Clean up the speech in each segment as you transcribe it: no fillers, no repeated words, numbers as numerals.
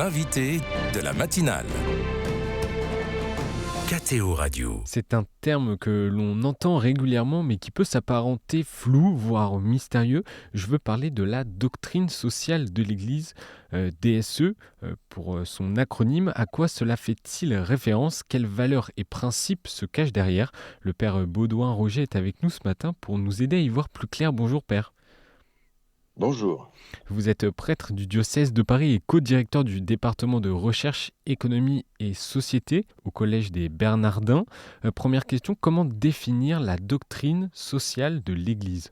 l'invité de la matinale. KTO Radio. C'est un terme que l'on entend régulièrement mais qui peut s'apparenter flou, voire mystérieux. Je veux parler de la doctrine sociale de l'Église, DSE, pour son acronyme. À quoi cela fait-il référence? Quelles valeurs et principes se cachent derrière? Le père Baudouin Roger est avec nous ce matin pour nous aider à y voir plus clair. Bonjour père. Bonjour. Vous êtes prêtre du diocèse de Paris et co-directeur du département de recherche, économie et société au Collège des Bernardins. Première question, comment définir la doctrine sociale de l'Église?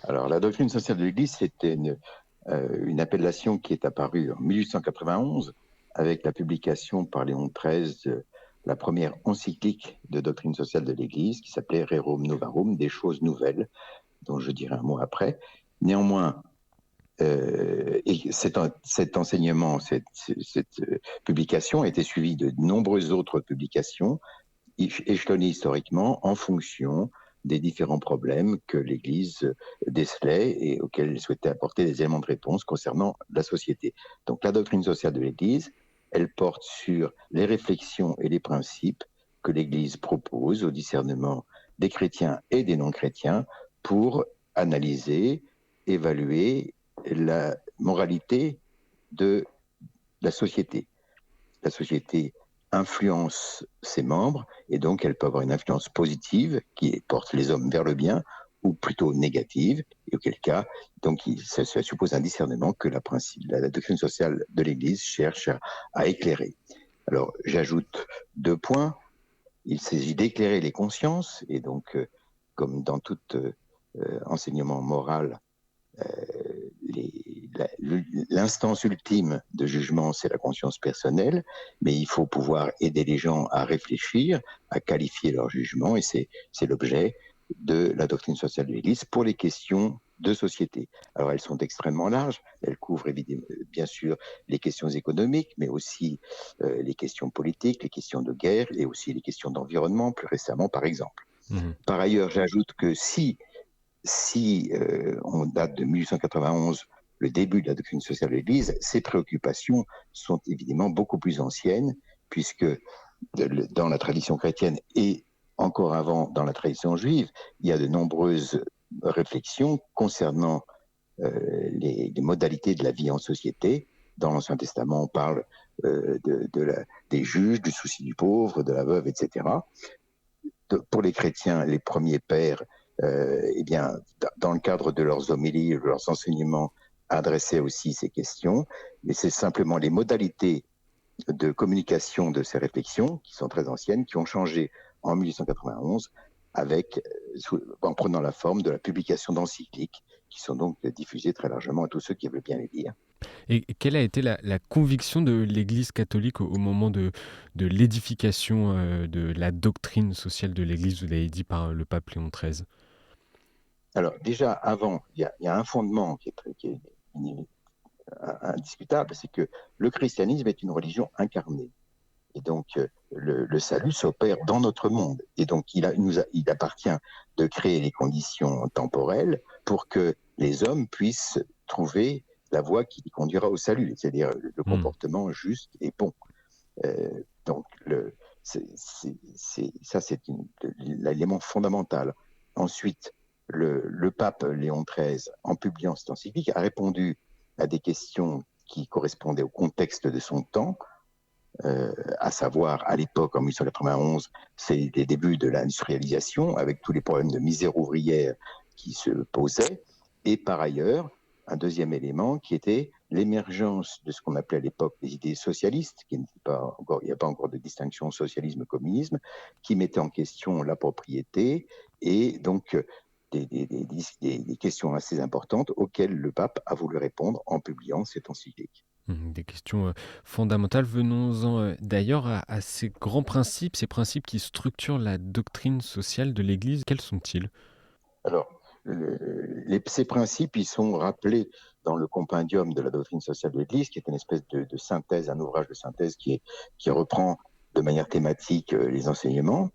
Alors, la doctrine sociale de l'Église, c'était une appellation qui est apparue en 1891 avec la publication par Léon XIII de la première encyclique de doctrine sociale de l'Église qui s'appelait Rerum Novarum, des choses nouvelles, dont je dirai un mot après. Néanmoins, et cet enseignement, cette publication a été suivie de nombreuses autres publications échelonnées historiquement en fonction des différents problèmes que l'Église décelait et auxquels elle souhaitait apporter des éléments de réponse concernant la société. Donc la doctrine sociale de l'Église, elle porte sur les réflexions et les principes que l'Église propose au discernement des chrétiens et des non-chrétiens pour analyser, évaluer la moralité de la société. La société influence ses membres et donc elle peut avoir une influence positive qui porte les hommes vers le bien ou plutôt négative, et auquel cas, donc, ça suppose un discernement que la doctrine sociale de l'Église cherche à éclairer. Alors, j'ajoute 2 points. Il s'agit d'éclairer les consciences, et donc, comme dans tout enseignement moral, l'instance ultime de jugement, c'est la conscience personnelle, mais il faut pouvoir aider les gens à réfléchir, à qualifier leur jugement, et c'est l'objet de la doctrine sociale de l'Église pour les questions de société. Alors elles sont extrêmement larges, elles couvrent évidemment, bien sûr les questions économiques, mais aussi les questions politiques, les questions de guerre et aussi les questions d'environnement, plus récemment par exemple. Par ailleurs, j'ajoute que si on date de 1891, le début de la doctrine sociale de l'Église, ces préoccupations sont évidemment beaucoup plus anciennes, puisque dans la tradition chrétienne et encore avant dans la tradition juive, il y a de nombreuses réflexions concernant les modalités de la vie en société. Dans l'Ancien Testament, on parle des juges, du souci du pauvre, de la veuve, etc. Pour les chrétiens, les premiers pères, eh bien, dans le cadre de leurs homélies, de leurs enseignements, adressaient aussi ces questions, mais c'est simplement les modalités de communication de ces réflexions, qui sont très anciennes, qui ont changé en 1891, en prenant la forme de la publication d'encycliques, qui sont donc diffusées très largement à tous ceux qui veulent bien les lire. Et quelle a été la conviction de l'Église catholique au moment de l'édification de la doctrine sociale de l'Église, vous l'avez dit, par le pape Léon XIII? Alors déjà, avant, il y a un fondement qui est indiscutable, c'est que le christianisme est une religion incarnée. Et donc, le salut s'opère dans notre monde. Et donc, il appartient de créer les conditions temporelles pour que les hommes puissent trouver la voie qui les conduira au salut, c'est-à-dire le comportement juste et bon. Donc, c'est l'élément fondamental. Ensuite, le pape Léon XIII, en publiant cette encyclique, a répondu à des questions qui correspondaient au contexte de son temps, à savoir, à l'époque, en 1891, c'est les débuts de l'industrialisation, avec tous les problèmes de misère ouvrière qui se posaient, et par ailleurs, un deuxième élément qui était l'émergence de ce qu'on appelait à l'époque les idées socialistes, il n'y a pas encore de distinction socialisme-communisme, qui mettaient en question la propriété, et donc des questions assez importantes auxquelles le pape a voulu répondre en publiant cette encyclique. Des questions fondamentales. Venons-en d'ailleurs à ces grands principes, ces principes qui structurent la doctrine sociale de l'Église. Quels sont-ils? Alors, ces principes, ils sont rappelés dans le compendium de la doctrine sociale de l'Église, qui est une espèce de synthèse, un ouvrage de synthèse qui reprend de manière thématique les enseignements.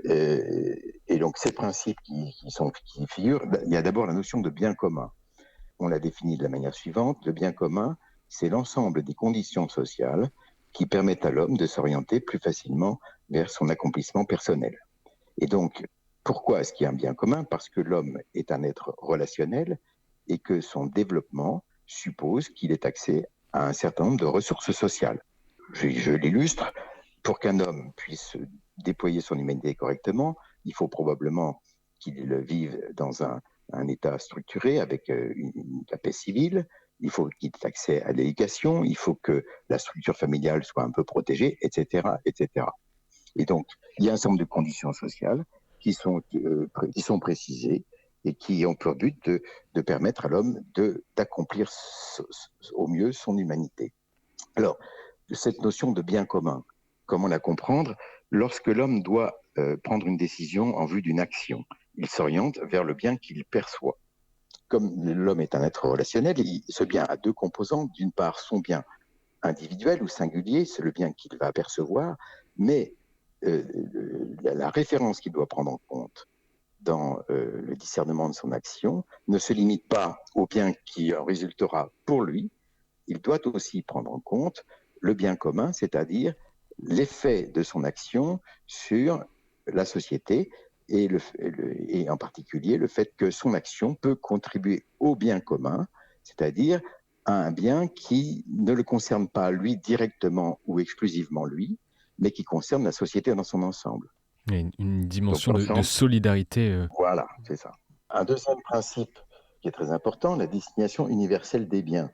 Et donc, ces principes qui figurent, il y a d'abord la notion de bien commun. On l'a défini de la manière suivante: le bien commun, c'est l'ensemble des conditions sociales qui permettent à l'homme de s'orienter plus facilement vers son accomplissement personnel. Et donc, pourquoi est-ce qu'il y a un bien commun? Parce que l'homme est un être relationnel et que son développement suppose qu'il ait accès à un certain nombre de ressources sociales. Je l'illustre. Pour qu'un homme puisse déployer son humanité correctement, il faut probablement qu'il vive dans un état structuré avec la paix civile. Il faut qu'il ait accès à l'éducation, il faut que la structure familiale soit un peu protégée, etc., etc. Et donc, il y a un certain nombre de conditions sociales qui sont précisées et qui ont pour but de permettre à l'homme d'accomplir au mieux son humanité. Alors, cette notion de bien commun, comment la comprendre? Lorsque l'homme doit prendre une décision en vue d'une action, il s'oriente vers le bien qu'il perçoit. Comme l'homme est un être relationnel, ce bien a deux composantes. D'une part, son bien individuel ou singulier, c'est le bien qu'il va percevoir, mais la référence qu'il doit prendre en compte dans le discernement de son action ne se limite pas au bien qui en résultera pour lui. Il doit aussi prendre en compte le bien commun, c'est-à-dire l'effet de son action sur la société et en particulier le fait que son action peut contribuer au bien commun, c'est-à-dire à un bien qui ne le concerne pas lui directement ou exclusivement lui, mais qui concerne la société dans son ensemble. Il y a une dimension de solidarité. Voilà, c'est ça. Un deuxième principe qui est très important, la désignation universelle des biens,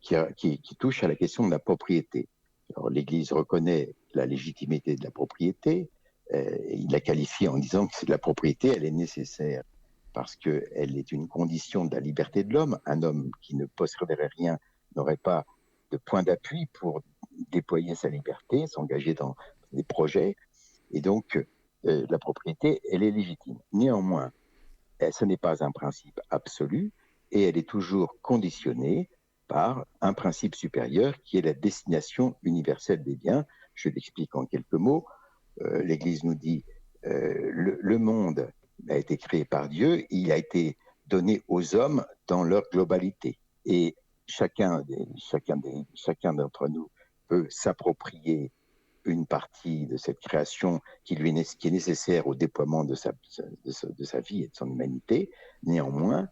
qui touche à la question de la propriété. Alors, l'Église reconnaît la légitimité de la propriété, il la qualifie en disant que la propriété, elle est nécessaire parce qu'elle est une condition de la liberté de l'homme. Un homme qui ne posséderait rien n'aurait pas de point d'appui pour déployer sa liberté, s'engager dans des projets. Et donc, la propriété, elle est légitime. Néanmoins, ce n'est pas un principe absolu et elle est toujours conditionnée par un principe supérieur qui est la destination universelle des biens. Je l'explique en quelques mots. L'Église nous dit le monde a été créé par Dieu, il a été donné aux hommes dans leur globalité. Et chacun d'entre nous peut s'approprier une partie de cette création qui est nécessaire au déploiement de sa vie et de son humanité. Néanmoins,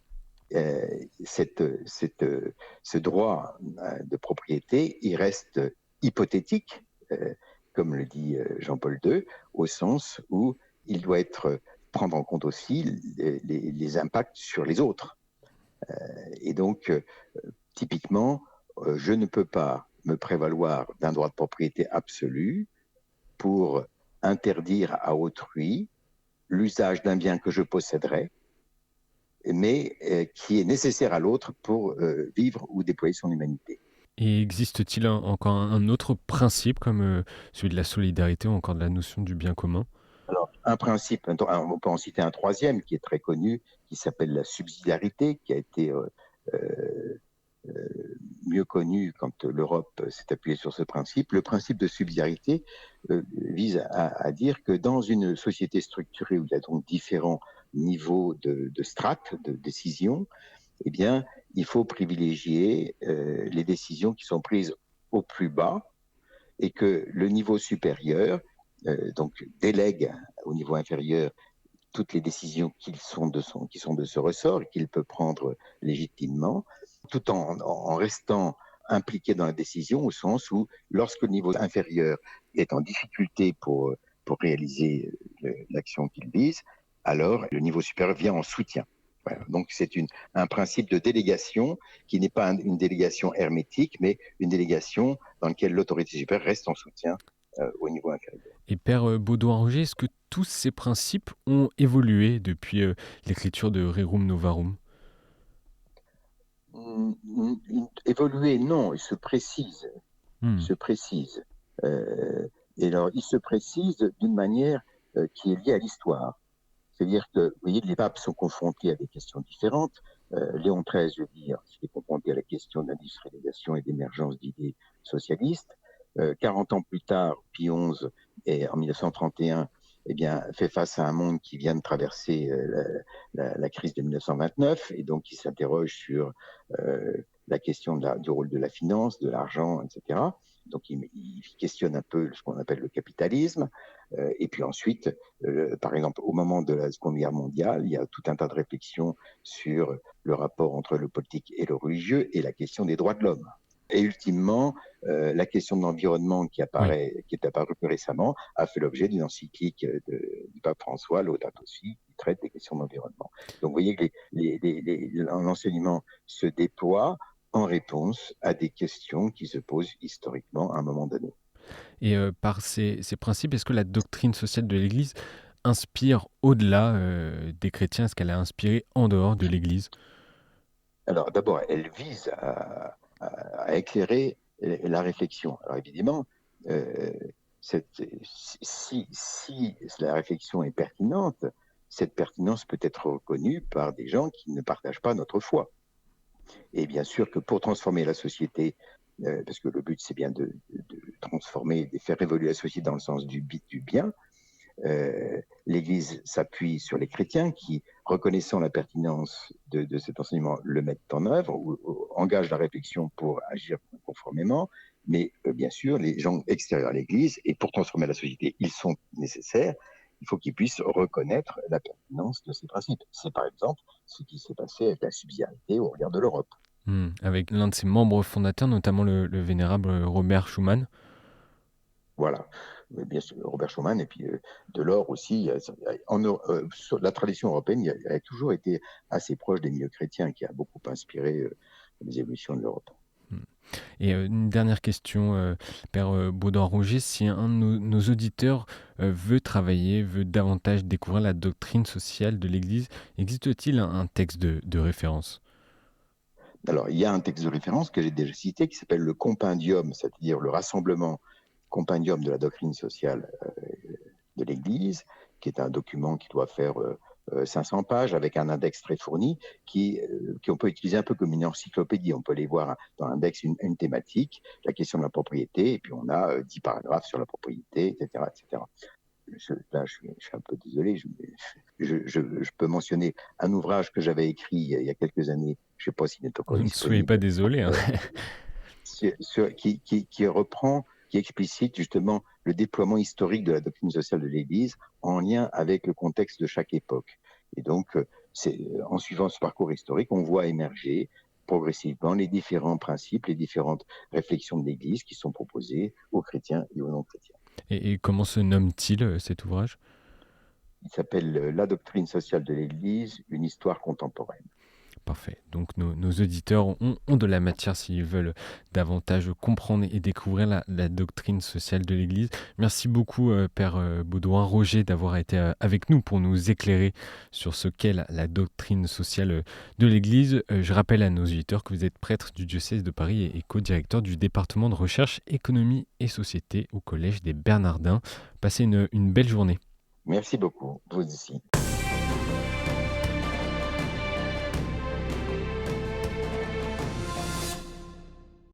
ce droit de propriété, il reste hypothétique, comme le dit Jean-Paul II, au sens où il doit prendre en compte aussi les impacts sur les autres. Et donc, typiquement, je ne peux pas me prévaloir d'un droit de propriété absolu pour interdire à autrui l'usage d'un bien que je posséderais, mais qui est nécessaire à l'autre pour vivre ou déployer son humanité. Et existe-t-il encore un autre principe comme celui de la solidarité ou encore de la notion du bien commun? Alors, un principe, on peut en citer un troisième qui est très connu, qui s'appelle la subsidiarité, qui a été mieux connu quand l'Europe s'est appuyée sur ce principe. Le principe de subsidiarité vise à dire que dans une société structurée où il y a donc différents niveaux de strates, de décisions, eh bien, il faut privilégier les décisions qui sont prises au plus bas et que le niveau supérieur donc délègue au niveau inférieur toutes les décisions qui sont de ce ressort et qu'il peut prendre légitimement, tout en restant impliqué dans la décision au sens où lorsque le niveau inférieur est en difficulté pour réaliser l'action qu'il vise, alors le niveau supérieur vient en soutien. Voilà. Donc c'est un principe de délégation qui n'est pas une délégation hermétique, mais une délégation dans laquelle l'autorité supérieure reste en soutien au niveau inférieur. Et Père Baudouin-Roger, est-ce que tous ces principes ont évolué depuis l'écriture de Rerum Novarum? Évoluer, non, il se précise. Il se précise. Et alors, il se précise d'une manière qui est liée à l'histoire. C'est-à-dire que, vous voyez, les papes sont confrontés à des questions différentes. Léon XIII, je veux dire, est confronté à la question d'industrialisation et d'émergence d'idées socialistes. 40 ans plus tard, Pie XI, en 1931, eh bien, fait face à un monde qui vient de traverser la crise de 1929, et donc il s'interroge sur la question du rôle de la finance, de l'argent, etc. Donc il questionne un peu ce qu'on appelle le capitalisme. Et puis ensuite, par exemple, au moment de la Seconde Guerre mondiale, il y a tout un tas de réflexions sur le rapport entre le politique et le religieux et la question des droits de l'homme. Et ultimement, la question de l'environnement qui est apparue plus récemment a fait l'objet d'une encyclique du pape François, Laudato Si, qui traite des questions d'environnement. Donc vous voyez que l'enseignement se déploie en réponse à des questions qui se posent historiquement à un moment donné. Et par ces principes, est-ce que la doctrine sociale de l'Église inspire au-delà des chrétiens? Est-ce qu'elle a inspiré en dehors de l'Église? Alors d'abord, elle vise à éclairer la réflexion. Alors évidemment, si la réflexion est pertinente, cette pertinence peut être reconnue par des gens qui ne partagent pas notre foi. Et bien sûr que pour transformer la société, parce que le but c'est bien de transformer, de faire évoluer la société dans le sens du bien, l'Église s'appuie sur les chrétiens qui, reconnaissant la pertinence de cet enseignement, le mettent en œuvre ou engagent la réflexion pour agir conformément. Mais bien sûr, les gens extérieurs à l'Église, et pour transformer la société, ils sont nécessaires. Il faut qu'ils puissent reconnaître la pertinence de ces principes. C'est par exemple ce qui s'est passé avec la subsidiarité au regard de l'Europe. Avec l'un de ses membres fondateurs, notamment le vénérable Robert Schuman. Voilà, mais bien sûr, Robert Schuman et puis Delors aussi. Sur la tradition européenne, elle a toujours été assez proche des milieux chrétiens, qui a beaucoup inspiré les évolutions de l'Europe. Et une dernière question, Père Baudouin-Roger, si un de nos auditeurs veut travailler, veut davantage découvrir la doctrine sociale de l'Église, existe-t-il un texte de référence? Alors, il y a un texte de référence que j'ai déjà cité qui s'appelle le Compendium, c'est-à-dire le rassemblement compendium de la doctrine sociale de l'Église, qui est un document qui doit faire 500 pages avec un index très fourni qu'on peut utiliser un peu comme une encyclopédie. On peut aller voir dans l'index une thématique, la question de la propriété, et puis on a 10 paragraphes sur la propriété, etc. etc. Là, je suis un peu désolé. Je peux mentionner un ouvrage que j'avais écrit il y a quelques années. Je ne sais pas s'il est encore Ne soyez pas désolé. Hein. Qui explicite justement le déploiement historique de la doctrine sociale de l'Église en lien avec le contexte de chaque époque. Et donc, en suivant ce parcours historique, on voit émerger progressivement les différents principes, les différentes réflexions de l'Église qui sont proposées aux chrétiens et aux non-chrétiens. Et comment se nomme-t-il cet ouvrage ? Il s'appelle « La doctrine sociale de l'Église, une histoire contemporaine ». Parfait. Donc nos auditeurs ont de la matière s'ils veulent davantage comprendre et découvrir la doctrine sociale de l'Église. Merci beaucoup, Père Baudouin-Roger, d'avoir été avec nous pour nous éclairer sur ce qu'est la doctrine sociale de l'Église. Je rappelle à nos auditeurs que vous êtes prêtre du diocèse de Paris et co-directeur du département de recherche économie et société au Collège des Bernardins. Passez une belle journée. Merci beaucoup, vous aussi.